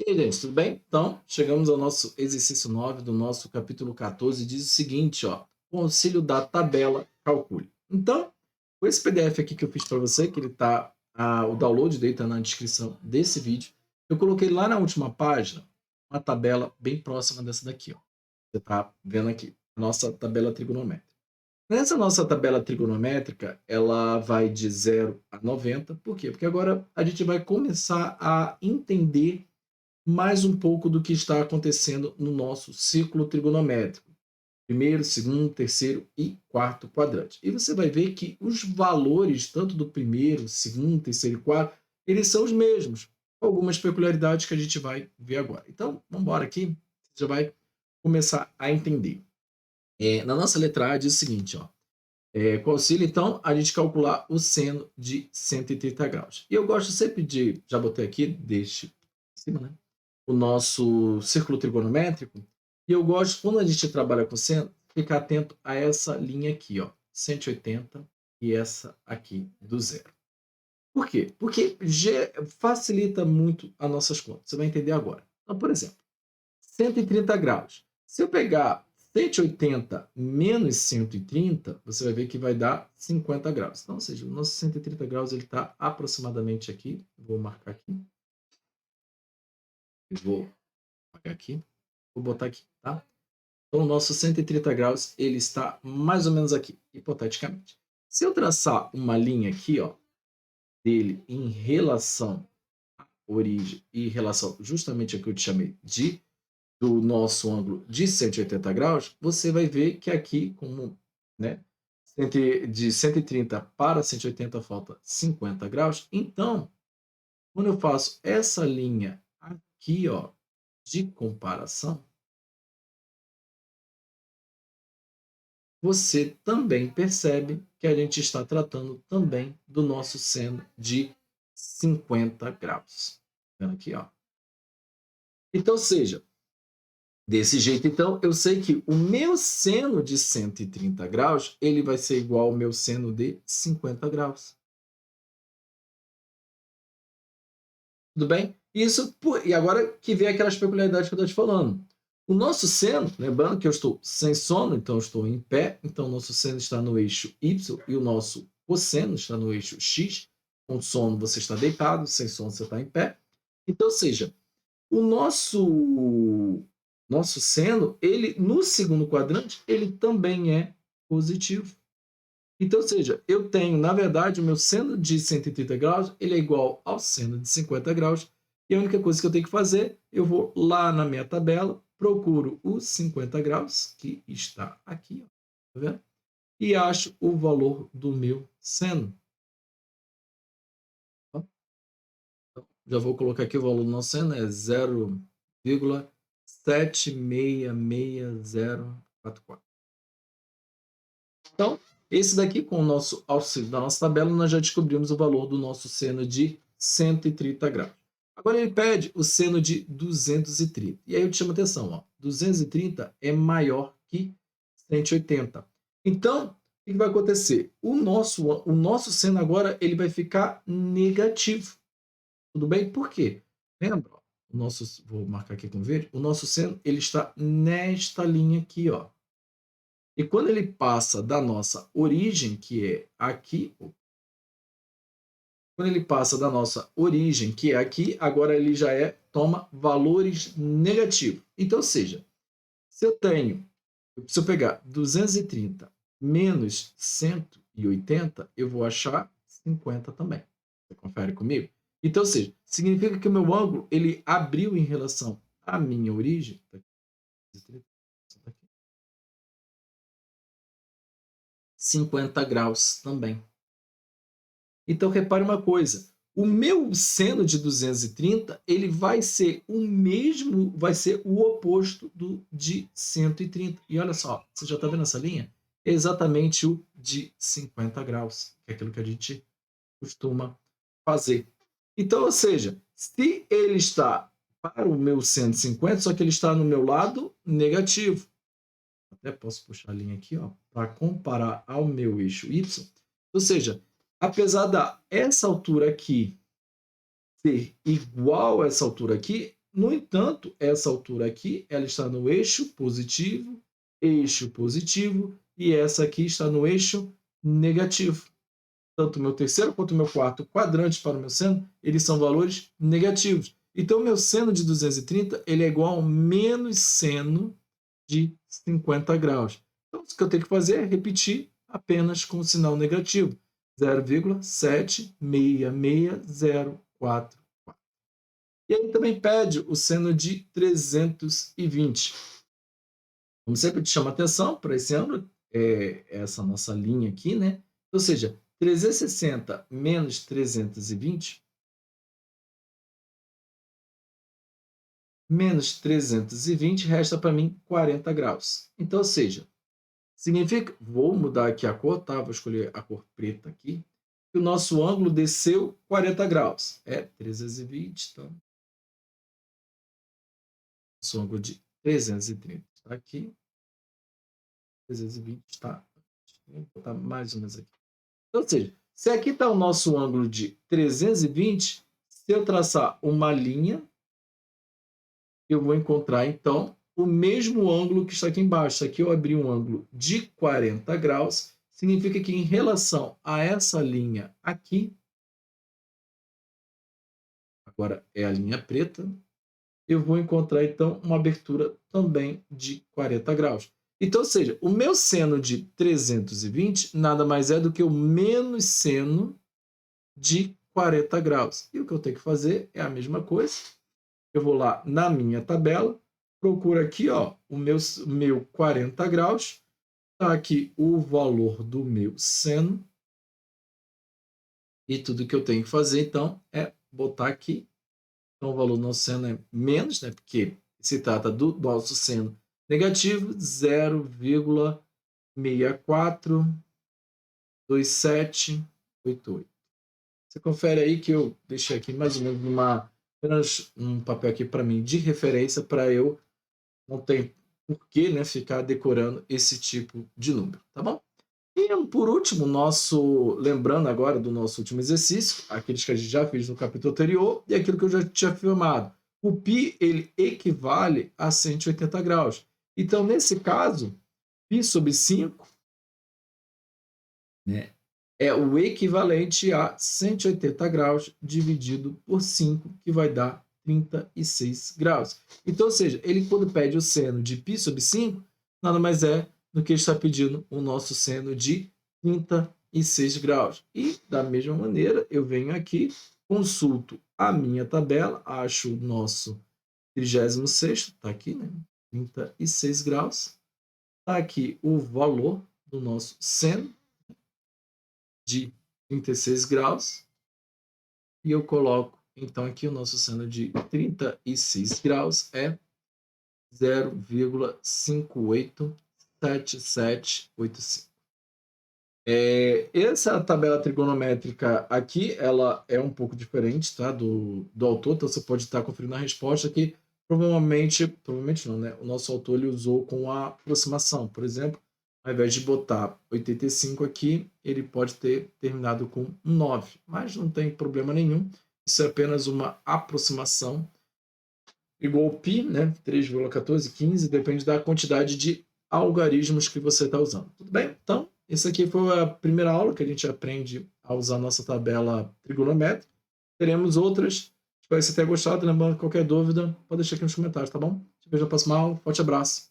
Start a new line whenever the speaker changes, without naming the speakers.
E aí, gente, tudo bem? Então, chegamos ao nosso exercício 9 do nosso capítulo 14, diz o seguinte, ó, o auxílio da tabela, calcule. Então, com esse PDF aqui que eu fiz para você, que ele tá, o download dele está na descrição desse vídeo, eu coloquei lá na última página uma tabela bem próxima dessa daqui, ó. Você está vendo aqui, a nossa tabela trigonométrica. Nessa nossa tabela trigonométrica, ela vai de 0 a 90, por quê? Porque agora a gente vai começar a entender mais um pouco do que está acontecendo no nosso círculo trigonométrico. Primeiro, segundo, terceiro e quarto quadrante. E você vai ver que os valores, tanto do primeiro, segundo, terceiro e quarto, eles são os mesmos, com algumas peculiaridades que a gente vai ver agora. Então, vamos embora aqui, você já vai começar a entender. Na nossa letra A diz o seguinte, ó, com auxílio, então, a gente calcular o seno de 130 graus. E eu gosto sempre de, já botei aqui, deixe em cima, né? O nosso círculo trigonométrico, e eu gosto, quando a gente trabalha com seno, ficar atento a essa linha aqui, ó, 180 e essa aqui do zero. Por quê? Porque facilita muito as nossas contas. Você vai entender agora. Então, por exemplo, 130 graus. Se eu pegar 180 menos 130, você vai ver que vai dar 50 graus. Então, ou seja, o nosso 130 graus está aproximadamente aqui. Vou marcar aqui. Vou apagar aqui. Vou botar aqui, tá? Então, o nosso 130 graus ele está mais ou menos aqui, hipoteticamente. Se eu traçar uma linha aqui, ó, dele em relação à origem e em relação justamente ao que eu te chamei do nosso ângulo de 180 graus, você vai ver que aqui, como, né, de 130 para 180 falta 50 graus. Então, quando eu faço essa linha aqui, ó, de comparação, você também percebe que a gente está tratando também do nosso seno de 50 graus. Tá vendo aqui, ó? Então, seja, desse jeito, então, eu sei que o meu seno de 130 graus, ele vai ser igual ao meu seno de 50 graus. Tudo bem? E agora que vem aquelas peculiaridades que eu estou te falando. O nosso seno, lembrando que eu estou sem sono, então eu estou em pé, então o nosso seno está no eixo Y e o nosso cosseno está no eixo X. Com sono você está deitado, sem sono você está em pé. Então, ou seja, o nosso seno, ele no segundo quadrante, ele também é positivo. Então, ou seja, eu tenho, na verdade, o meu seno de 130 graus, ele é igual ao seno de 50 graus, e a única coisa que eu tenho que fazer, eu vou lá na minha tabela, procuro os 50 graus, que está aqui, ó, tá vendo? E acho o valor do meu seno. Então, já vou colocar aqui o valor do nosso seno, é 0,7666044. Então, esse daqui, com o nosso auxílio da nossa tabela, nós já descobrimos o valor do nosso seno de 130 graus. Agora ele pede o seno de 230. E aí eu te chamo a atenção, ó, 230 é maior que 180. Então, o que vai acontecer? O nosso seno agora ele vai ficar negativo. Tudo bem? Por quê? Lembra? Ó, vou marcar aqui com verde. O nosso seno ele está nesta linha aqui, ó. E quando ele passa da nossa origem, que é aqui, quando ele passa da nossa origem, que é aqui, agora ele já toma valores negativos. Então, ou seja, se eu pegar 230 menos 180, eu vou achar 50 também. Você confere comigo? Então, ou seja, significa que o meu ângulo ele abriu em relação à minha origem. 50 graus também. Então, repare uma coisa. O meu seno de 230, ele vai ser o mesmo, vai ser o oposto do de 130. E olha só, você já está vendo essa linha? É exatamente o de 50 graus, que é aquilo que a gente costuma fazer. Então, ou seja, se ele está para o meu 150, só que ele está no meu lado negativo. Até posso puxar a linha aqui, ó, para comparar ao meu eixo Y. Ou seja, apesar essa altura aqui ser igual a essa altura aqui, No entanto, essa altura aqui, ela está no eixo positivo, e essa aqui está no eixo negativo. Tanto o meu terceiro quanto o meu quarto quadrante para o meu seno, eles são valores negativos. Então, o meu seno de 230 ele é igual ao menos seno de 50 graus. Então, o que eu tenho que fazer é repetir apenas com o sinal negativo. 0,76604. E aí também pede o seno de 320. Como sempre, te chama atenção para esse ângulo, essa nossa linha aqui, né? Ou seja, 360 menos 320 menos 320 resta para mim 40 graus. Então, ou seja, significa, vou mudar aqui a cor, tá? Vou escolher a cor preta aqui, que o nosso ângulo desceu 40 graus. É 320, então, nosso ângulo de 330 está aqui, 320 está, vou botar mais ou menos aqui. Então, ou seja, se aqui está o nosso ângulo de 320, se eu traçar uma linha, eu vou encontrar, então, o mesmo ângulo que está aqui embaixo. Aqui eu abri um ângulo de 40 graus, significa que em relação a essa linha aqui, agora é a linha preta, eu vou encontrar, então, uma abertura também de 40 graus. Então, ou seja, o meu seno de 320 nada mais é do que o menos seno de 40 graus. E o que eu tenho que fazer é a mesma coisa. Eu vou lá na minha tabela, procuro aqui ó, o meu 40 graus, está aqui o valor do meu seno, e tudo que eu tenho que fazer, então, é botar aqui. Então, o valor do nosso seno é menos, né, porque se trata do nosso seno negativo, 0,642788. Você confere aí que eu deixei aqui mais ou menos apenas um papel aqui para mim de referência, para eu não ter porquê, né, ficar decorando esse tipo de número, tá bom? E por último, lembrando agora do nosso último exercício, aqueles que a gente já fez no capítulo anterior e aquilo que eu já tinha afirmado. O π ele equivale a 180 graus. Então, nesse caso, π sobre 5, né, é o equivalente a 180 graus dividido por 5, que vai dar 36 graus. Então, ou seja, ele quando pede o seno de π sobre 5, nada mais é do que está pedindo o nosso seno de 36 graus. E, da mesma maneira, eu venho aqui, consulto a minha tabela, acho o nosso 36º, está aqui, né? 36 graus. Está aqui o valor do nosso seno de 36 graus. E eu coloco, então, aqui o nosso seno de 36 graus é 0,587785. Essa tabela trigonométrica aqui, ela é um pouco diferente, tá, do autor, então você pode estar conferindo a resposta que provavelmente não, né, o nosso autor ele usou com a aproximação. Por exemplo, ao invés de botar 85 aqui, ele pode ter terminado com 9, mas não tem problema nenhum, isso é apenas uma aproximação. Igual π, né, 3,1415, depende da quantidade de algarismos que você está usando. Tudo bem? Então, essa aqui foi a primeira aula que a gente aprende a usar a nossa tabela trigonométrica. Teremos outras. Espero que você tenha gostado. Lembrando, qualquer dúvida, pode deixar aqui nos comentários, tá bom? Te vejo na próxima aula. Forte abraço.